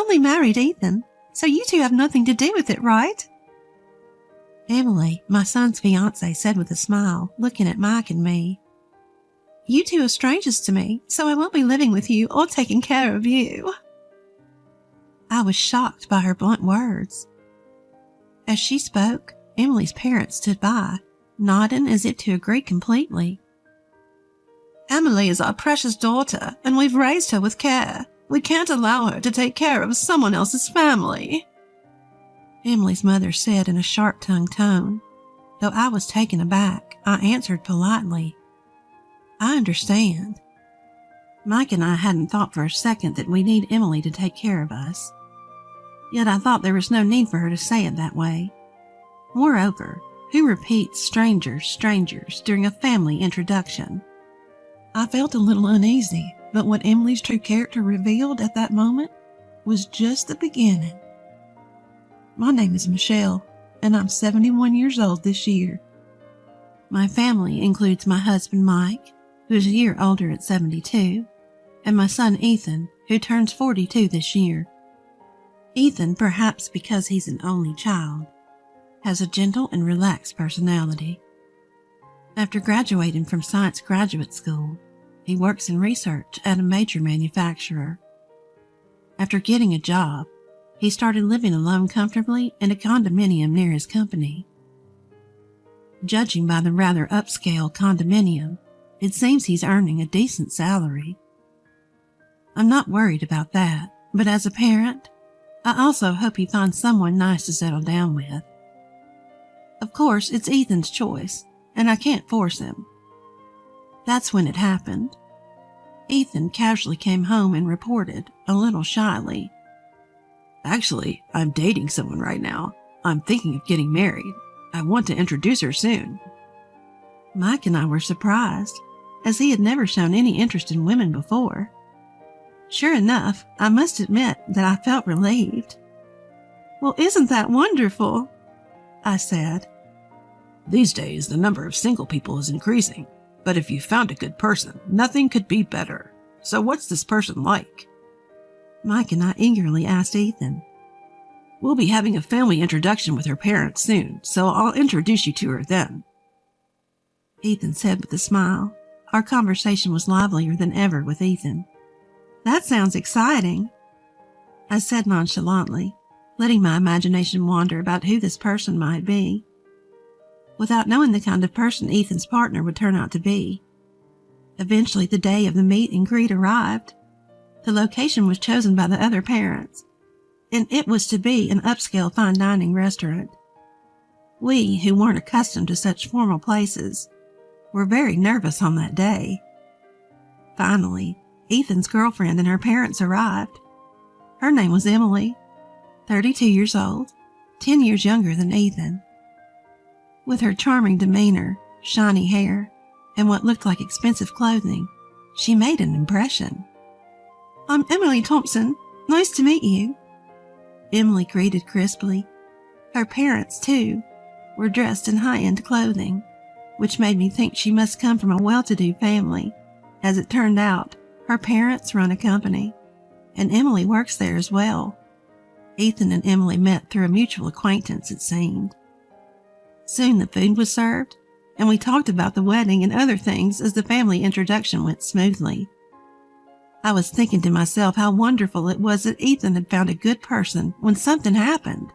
only married Ethan, so you two have nothing to do with it, right? Emily, my son's fiancée, said with a smile, looking at Mike and me. You two are strangers to me, so I won't be living with you or taking care of you. I was shocked by her blunt words. As she spoke, Emily's parents stood by, nodding as if to agree completely. Emily is our precious daughter, and we've raised her with care. We can't allow her to take care of someone else's family, Emily's mother said in a sharp-tongued tone. Though I was taken aback, I answered politely, I understand. Mike and I hadn't thought for a second that we need Emily to take care of us. Yet I thought there was no need for her to say it that way. Moreover, who repeats strangers during a family introduction? I felt a little uneasy, but what Emily's true character revealed at that moment was just the beginning. My name is Michelle, and I'm 71 years old this year. My family includes my husband Mike, who is a year older at 72, and my son Ethan, who turns 42 this year. Ethan, perhaps because he's an only child, has a gentle and relaxed personality. After graduating from science graduate school, he works in research at a major manufacturer. After getting a job, he started living alone comfortably in a condominium near his company. Judging by the rather upscale condominium, it seems he's earning a decent salary. I'm not worried about that, but as a parent, I also hope he finds someone nice to settle down with. Of course, it's Ethan's choice, and I can't force him. That's when it happened. Ethan casually came home and reported, a little shyly, Actually, I'm dating someone right now. I'm thinking of getting married. I want to introduce her soon. Mike and I were surprised, as he had never shown any interest in women before. Sure enough, I must admit that I felt relieved. Well, isn't that wonderful? I said. These days, the number of single people is increasing, but if you found a good person, nothing could be better. So what's this person like? Mike and I eagerly asked Ethan. We'll be having a family introduction with her parents soon, so I'll introduce you to her then. Ethan said with a smile. Our conversation was livelier than ever with Ethan. That sounds exciting, I said nonchalantly, letting my imagination wander about who this person might be, without knowing the kind of person Ethan's partner would turn out to be. Eventually, the day of the meet and greet arrived. The location was chosen by the other parents, and it was to be an upscale fine dining restaurant. We, who weren't accustomed to such formal places, were very nervous on that day. Finally, Ethan's girlfriend and her parents arrived. Her name was Emily, 32 years old, 10 years younger than Ethan. With her charming demeanor, shiny hair, and what looked like expensive clothing, she made an impression. I'm Emily Thompson. Nice to meet you, Emily greeted crisply. Her parents, too, were dressed in high-end clothing, which made me think she must come from a well-to-do family. As it turned out, her parents run a company, and Emily works there as well. Ethan and Emily met through a mutual acquaintance, it seemed. Soon the food was served, and we talked about the wedding and other things as the family introduction went smoothly. I was thinking to myself how wonderful it was that Ethan had found a good person when something happened.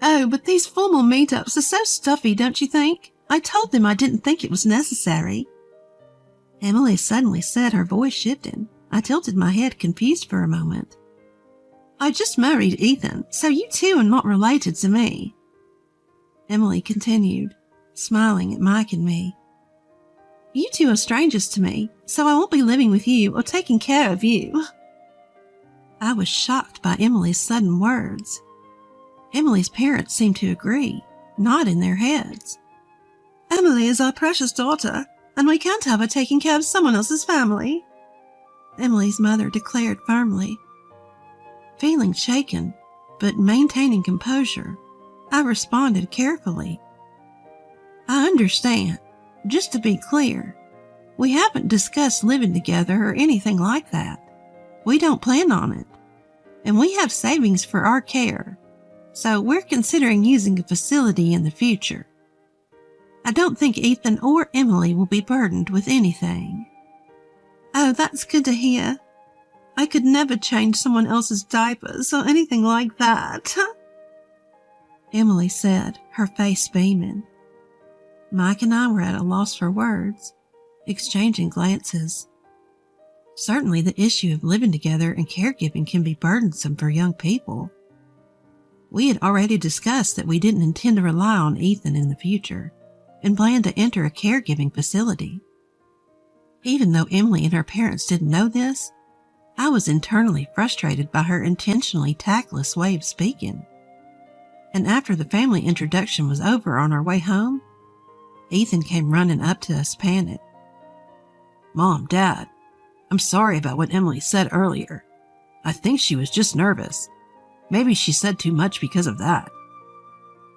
Oh, but these formal meetups are so stuffy, don't you think? I told them I didn't think it was necessary. Emily suddenly said, her voice shifting. I tilted my head, confused for a moment. I just married Ethan, so you two are not related to me, Emily continued, smiling at Mike and me. You two are strangers to me, so I won't be living with you or taking care of you. I was shocked by Emily's sudden words. Emily's parents seemed to agree, nodding their heads. Emily is our precious daughter, and we can't have her taking care of someone else's family, Emily's mother declared firmly. Feeling shaken, but maintaining composure, I responded carefully. I understand. Just to be clear, we haven't discussed living together or anything like that. We don't plan on it. and we have savings for our care, so we're considering using a facility in the future. I don't think Ethan or Emily will be burdened with anything." "Oh, that's good to hear. I could never change someone else's diapers or anything like that," Emily said, her face beaming. Mike and I were at a loss for words, exchanging glances. Certainly the issue of living together and caregiving can be burdensome for young people. We had already discussed that we didn't intend to rely on Ethan in the future and planned to enter a caregiving facility. Even though Emily and her parents didn't know this, I was internally frustrated by her intentionally tactless way of speaking. And after the family introduction was over on our way home, Ethan came running up to us panicked. "Mom, Dad, I'm sorry about what Emily said earlier. I think she was just nervous. Maybe she said too much because of that."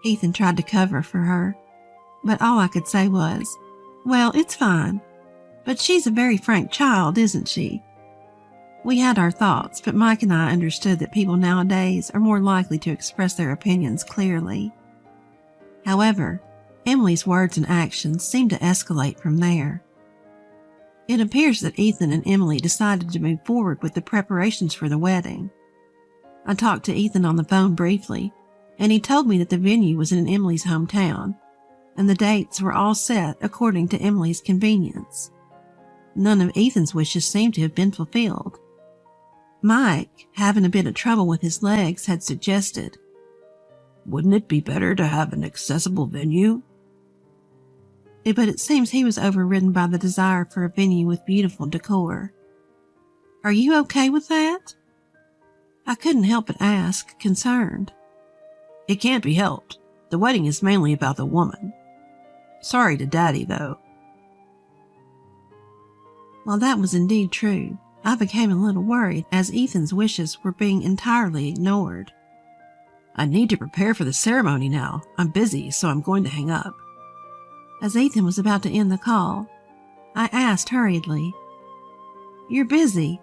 Ethan tried to cover for her, but all I could say was, "Well, it's fine. But she's a very frank child, isn't she?" We had our thoughts, but Mike and I understood that people nowadays are more likely to express their opinions clearly. However, Emily's words and actions seemed to escalate from there. It appears that Ethan and Emily decided to move forward with the preparations for the wedding. I talked to Ethan on the phone briefly, and he told me that the venue was in Emily's hometown, and the dates were all set according to Emily's convenience. None of Ethan's wishes seemed to have been fulfilled. Mike, having a bit of trouble with his legs, had suggested, "Wouldn't it be better to have an accessible venue?" But it seems he was overridden by the desire for a venue with beautiful decor. "Are you okay with that?" I couldn't help but ask, concerned. "It can't be helped. The wedding is mainly about the woman. Sorry to Daddy, though." While that was indeed true, I became a little worried as Ethan's wishes were being entirely ignored. "I need to prepare for the ceremony now. I'm busy, so I'm going to hang up." As Ethan was about to end the call, I asked hurriedly, "You're busy,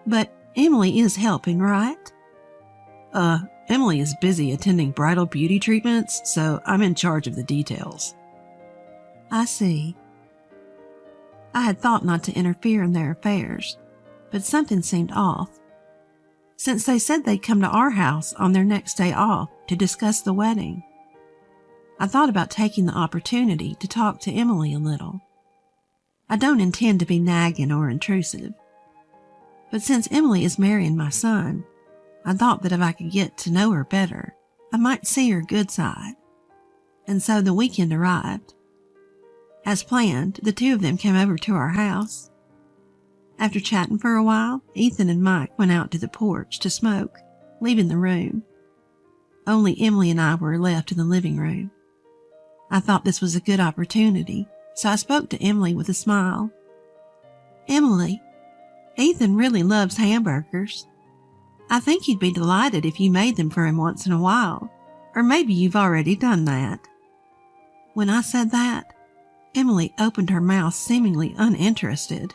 but Emily is helping, right?" Emily is busy attending bridal beauty treatments, so I'm in charge of the details." "I see." I had thought not to interfere in their affairs, but something seemed off. Since they said they'd come to our house on their next day off to discuss the wedding, I thought about taking the opportunity to talk to Emily a little. I don't intend to be nagging or intrusive, but since Emily is marrying my son, I thought that if I could get to know her better, I might see her good side. And so the weekend arrived. As planned, the two of them came over to our house. After chatting for a while, Ethan and Mike went out to the porch to smoke, leaving the room. Only Emily and I were left in the living room. I thought this was a good opportunity, so I spoke to Emily with a smile. "Emily, Ethan really loves hamburgers. I think he'd be delighted if you made them for him once in a while, or maybe you've already done that." When I said that, Emily opened her mouth seemingly uninterested.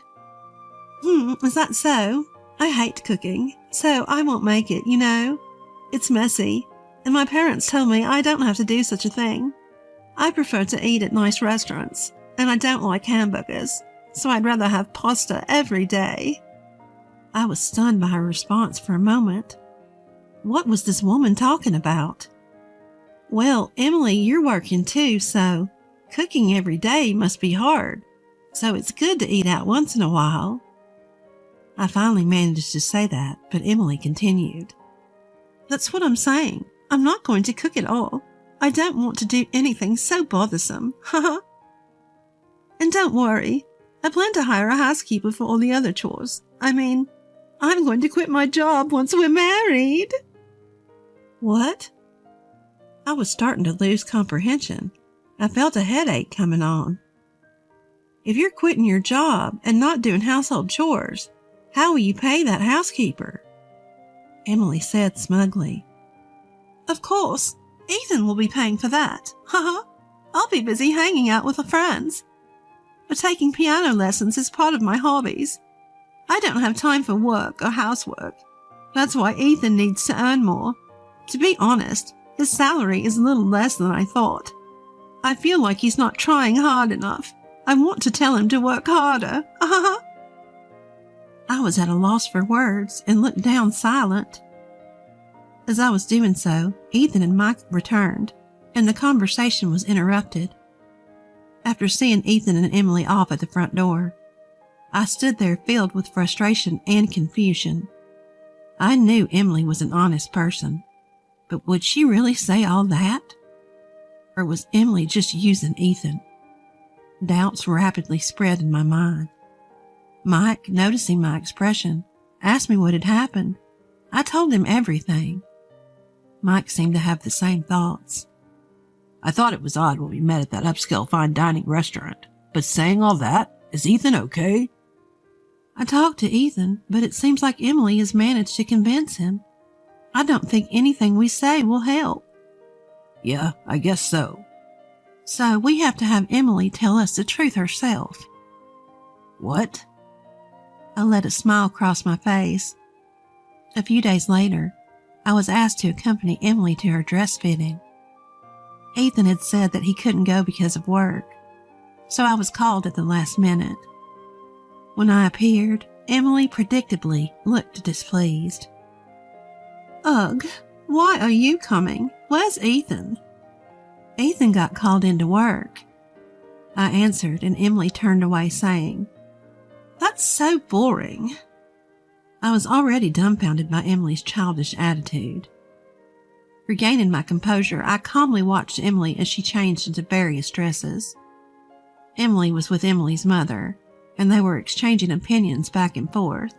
Is that so? I hate cooking, so I won't make it, you know. It's messy, and my parents told me I don't have to do such a thing. I prefer to eat at nice restaurants, and I don't like hamburgers, so I'd rather have pasta every day." I was stunned by her response for a moment. What was this woman talking about? "Well, Emily, you're working too, so cooking every day must be hard, so it's good to eat out once in a while." I finally managed to say that, but Emily continued. "That's what I'm saying. I'm not going to cook at all. I don't want to do anything so bothersome. And don't worry, I plan to hire a housekeeper for all the other chores. I mean, I'm going to quit my job once we're married." What? I was starting to lose comprehension. I felt a headache coming on. "If you're quitting your job and not doing household chores, how will you pay that housekeeper?" Emily said smugly. "Of course, Ethan will be paying for that. I'll be busy hanging out with the friends. But taking piano lessons is part of my hobbies. I don't have time for work or housework. That's why Ethan needs to earn more. To be honest, his salary is a little less than I thought. I feel like he's not trying hard enough. I want to tell him to work harder. I was at a loss for words and looked down silent. As I was doing so, Ethan and Mike returned, and the conversation was interrupted. After seeing Ethan and Emily off at the front door, I stood there filled with frustration and confusion. I knew Emily was an honest person, but would she really say all that? Or was Emily just using Ethan? Doubts rapidly spread in my mind. Mike, noticing my expression, asked me what had happened. I told him everything. Mike seemed to have the same thoughts. I thought it was odd when we met at that upscale fine dining restaurant, but saying all that, is Ethan okay? I talked to Ethan, but it seems like Emily has managed to convince him. I don't think anything we say will help. Yeah, I guess so. So we have to have Emily tell us the truth herself. What? I let a smile cross my face. A few days later, I was asked to accompany Emily to her dress fitting. Ethan had said that he couldn't go because of work, so I was called at the last minute. When I appeared, Emily predictably looked displeased. Ugh, why are you coming? Where's Ethan? Ethan got called into work. I answered, and Emily turned away saying, That's so boring. I was already dumbfounded by Emily's childish attitude. Regaining my composure, I calmly watched Emily as she changed into various dresses. Emily was with Emily's mother, and they were exchanging opinions back and forth.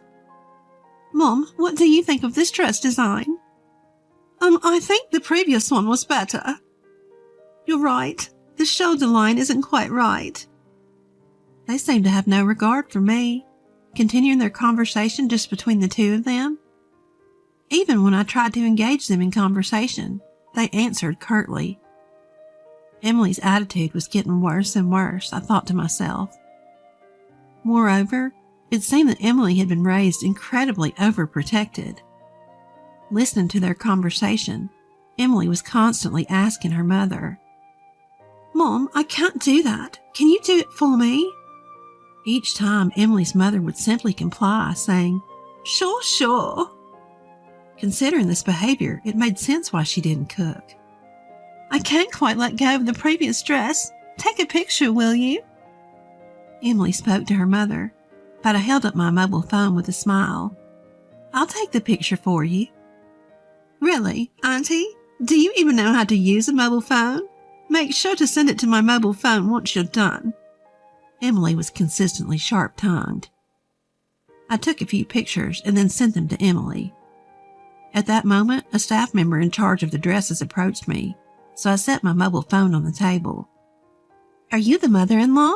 Mom, what do you think of this dress design? I think the previous one was better. You're right. The shoulder line isn't quite right. They seemed to have no regard for me, continuing their conversation just between the two of them. Even when I tried to engage them in conversation, they answered curtly. Emily's attitude was getting worse and worse, I thought to myself. Moreover, it seemed that Emily had been raised incredibly overprotected. Listening to their conversation, Emily was constantly asking her mother, Mom, I can't do that. Can you do it for me? Each time, Emily's mother would simply comply, saying, Sure. Considering this behavior, it made sense why she didn't cook. I can't quite let go of the previous dress. Take a picture, will you? Emily spoke to her mother, but I held up my mobile phone with a smile. I'll take the picture for you. Really, Auntie? Do you even know how to use a mobile phone? Make sure to send it to my mobile phone once you're done. Emily was consistently sharp-tongued. I took a few pictures and then sent them to Emily. At that moment, a staff member in charge of the dresses approached me, so I set my mobile phone on the table. Are you the mother-in-law?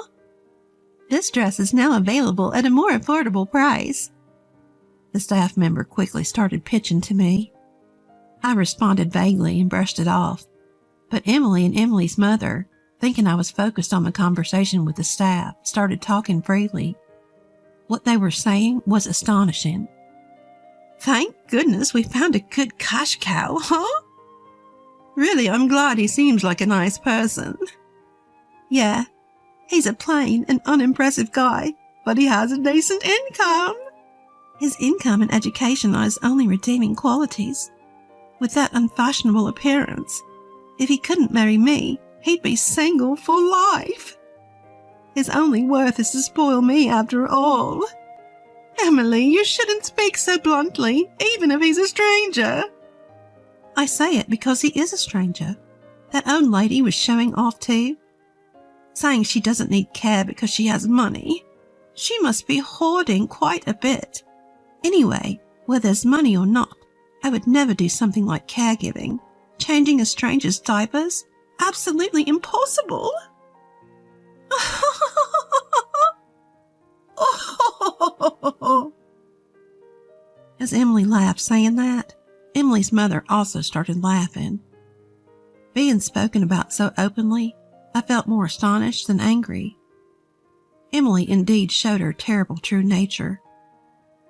This dress is now available at a more affordable price. The staff member quickly started pitching to me. I responded vaguely and brushed it off, but Emily and Emily's mother, thinking I was focused on the conversation with the staff, started talking freely. What they were saying was astonishing. Thank goodness we found a good cash cow, huh? Really, I'm glad he seems like a nice person. Yeah, he's a plain and unimpressive guy, but he has a decent income. His income and education are his only redeeming qualities. With that unfashionable appearance, if he couldn't marry me, he'd be single for life. His only worth is to spoil me after all. Emily, you shouldn't speak so bluntly, even if he's a stranger. I say it because he is a stranger. That old lady was showing off too, saying she doesn't need care because she has money. She must be hoarding quite a bit. Anyway, whether there's money or not, I would never do something like caregiving. Changing a stranger's diapers? Absolutely impossible. As Emily laughed saying that, Emily's mother also started laughing. Being spoken about so openly, I felt more astonished than angry. Emily indeed showed her terrible true nature.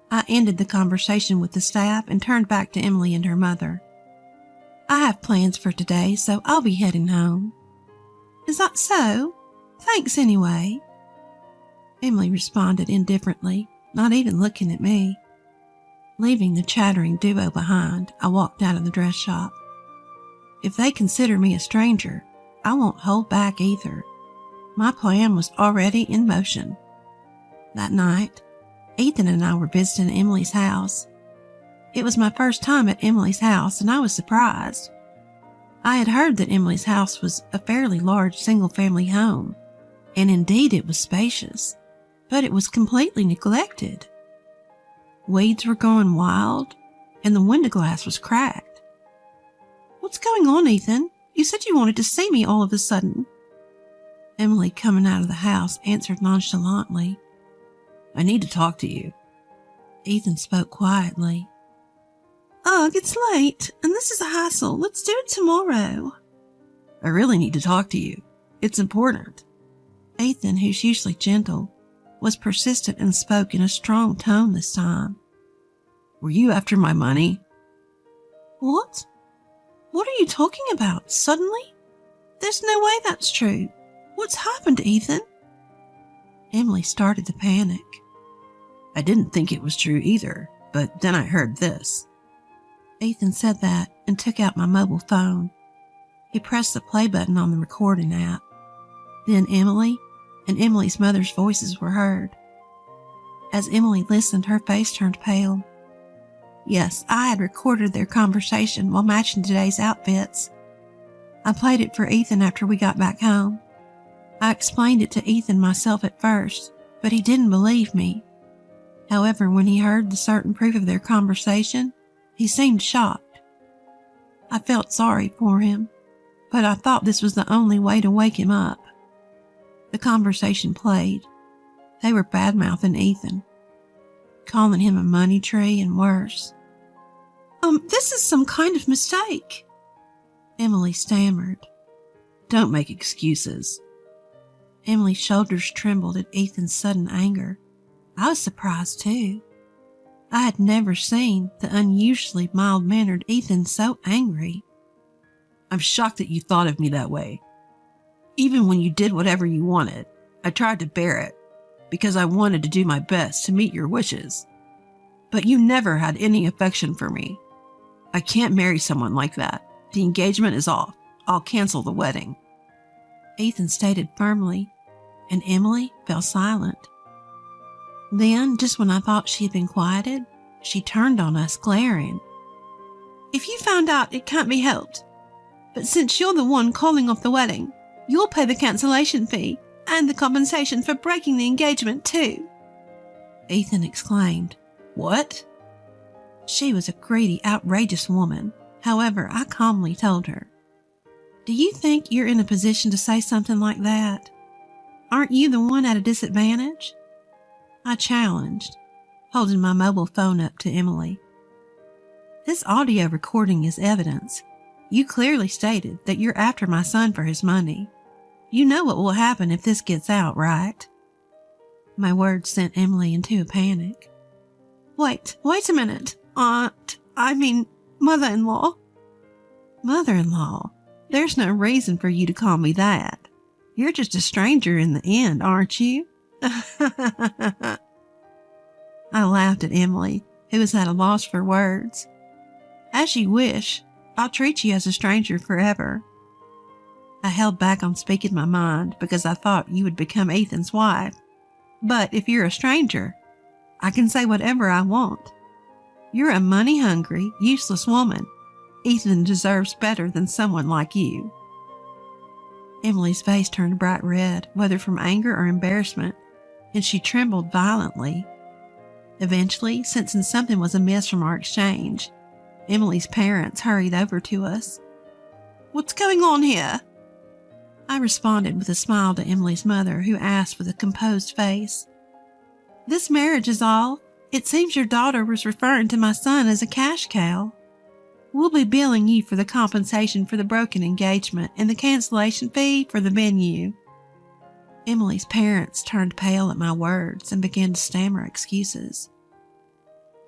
I ended the conversation with the staff and turned back to Emily and her mother. I have plans for today, so I'll be heading home. Is that so? Thanks anyway. Emily responded indifferently, not even looking at me. Leaving the chattering duo behind, I walked out of the dress shop. If they consider me a stranger, I won't hold back either. My plan was already in motion. That night, Ethan and I were visiting Emily's house. It was my first time at Emily's house, and I was surprised. I had heard that Emily's house was a fairly large single-family home, and indeed it was spacious, but it was completely neglected. Weeds were going wild, and the window glass was cracked. What's going on, Ethan? You said you wanted to see me all of a sudden. Emily, coming out of the house, answered nonchalantly. I need to talk to you. Ethan spoke quietly. Ugh, it's late, and this is a hassle. Let's do it tomorrow. I really need to talk to you. It's important. Ethan, who's usually gentle, was persistent and spoke in a strong tone this time. Were you after my money? What? What are you talking about? Suddenly? There's no way that's true. What's happened, Ethan? Emily started to panic. I didn't think it was true either, but then I heard this. Ethan said that and took out my mobile phone. He pressed the play button on the recording app. Then Emily and Emily's mother's voices were heard. As Emily listened, her face turned pale. Yes, I had recorded their conversation while matching today's outfits. I played it for Ethan after we got back home. I explained it to Ethan myself at first, but he didn't believe me. However, when he heard the certain proof of their conversation, he seemed shocked. I felt sorry for him, but I thought this was the only way to wake him up. The conversation played. They were bad-mouthing Ethan, calling him a money tree and worse. This is some kind of mistake, Emily stammered. Don't make excuses. Emily's shoulders trembled at Ethan's sudden anger. I was surprised too. I had never seen the unusually mild-mannered Ethan so angry. I'm shocked that you thought of me that way. Even when you did whatever you wanted, I tried to bear it because I wanted to do my best to meet your wishes. But you never had any affection for me. I can't marry someone like that. The engagement is off. I'll cancel the wedding. Ethan stated firmly, and Emily fell silent. Then, just when I thought she had been quieted, she turned on us, glaring. If you found out, it can't be helped. But since you're the one calling off the wedding, you'll pay the cancellation fee and the compensation for breaking the engagement too, Ethan exclaimed. What? She was a greedy, outrageous woman. However, I calmly told her, Do you think you're in a position to say something like that? Aren't you the one at a disadvantage? I challenged, holding my mobile phone up to Emily. This audio recording is evidence. You clearly stated that you're after my son for his money. You know what will happen if this gets out, right? My words sent Emily into a panic. Wait a minute. Mother-in-law. Mother-in-law? There's no reason for you to call me that. You're just a stranger in the end, aren't you? I laughed at Emily, who was at a loss for words. As you wish. I'll treat you as a stranger forever. I held back on speaking my mind because I thought you would become Ethan's wife. But if you're a stranger, I can say whatever I want. You're a money-hungry, useless woman. Ethan deserves better than someone like you. Emily's face turned bright red, whether from anger or embarrassment, and she trembled violently. Eventually, sensing something was amiss from our exchange, Emily's parents hurried over to us. What's going on here? I responded with a smile to Emily's mother, who asked with a composed face. This marriage is all. It seems your daughter was referring to my son as a cash cow. We'll be billing you for the compensation for the broken engagement and the cancellation fee for the venue. Emily's parents turned pale at my words and began to stammer excuses.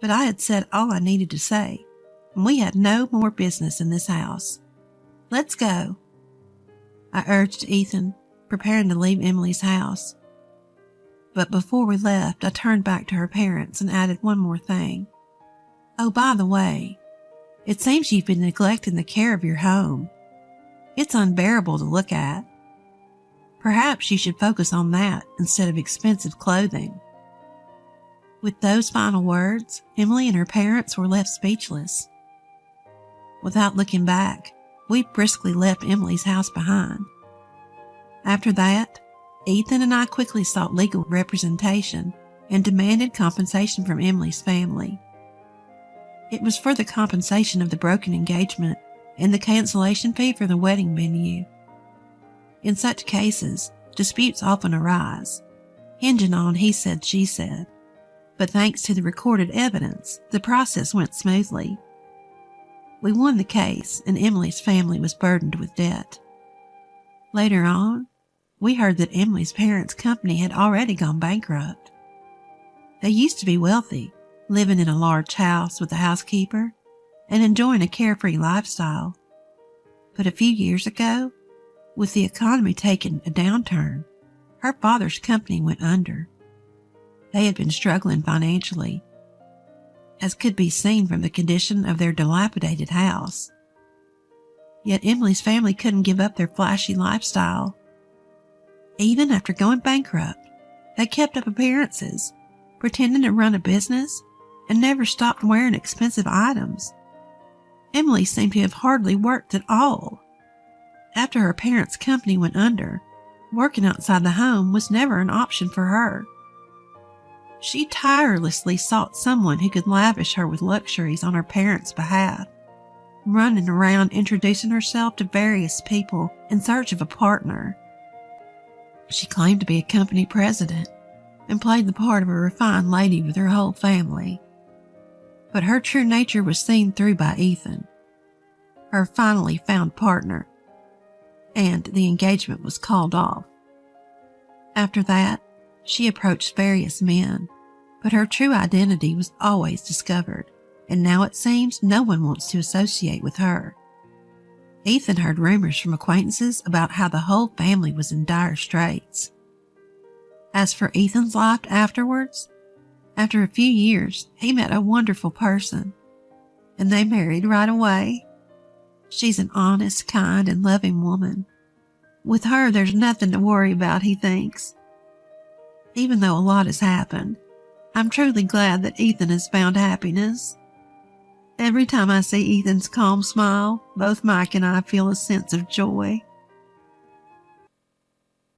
But I had said all I needed to say, and we had no more business in this house. Let's go, I urged Ethan, preparing to leave Emily's house. But before we left, I turned back to her parents and added one more thing. Oh, by the way, it seems you've been neglecting the care of your home. It's unbearable to look at. Perhaps you should focus on that instead of expensive clothing. With those final words, Emily and her parents were left speechless. Without looking back, we briskly left Emily's house behind. After that, Ethan and I quickly sought legal representation and demanded compensation from Emily's family. It was for the compensation of the broken engagement and the cancellation fee for the wedding venue. In such cases, disputes often arise, hinging on he said, she said. But thanks to the recorded evidence, the process went smoothly. We won the case, and Emily's family was burdened with debt. Later on, we heard that Emily's parents' company had already gone bankrupt. They used to be wealthy, living in a large house with a housekeeper and enjoying a carefree lifestyle. But a few years ago, with the economy taking a downturn, her father's company went under. They had been struggling financially, as could be seen from the condition of their dilapidated house. Yet Emily's family couldn't give up their flashy lifestyle. Even after going bankrupt, they kept up appearances, pretending to run a business, and never stopped wearing expensive items. Emily seemed to have hardly worked at all. After her parents' company went under, working outside the home was never an option for her. She tirelessly sought someone who could lavish her with luxuries on her parents' behalf, running around introducing herself to various people in search of a partner. She claimed to be a company president and played the part of a refined lady with her whole family. But her true nature was seen through by Ethan, her finally found partner, and the engagement was called off. After that, she approached various men, but her true identity was always discovered, and now it seems no one wants to associate with her. Ethan heard rumors from acquaintances about how the whole family was in dire straits. As for Ethan's life afterwards, after a few years, he met a wonderful person, and they married right away. She's an honest, kind, and loving woman. With her, there's nothing to worry about, he thinks. Even though a lot has happened, I'm truly glad that Ethan has found happiness. Every time I see Ethan's calm smile, both Mike and I feel a sense of joy.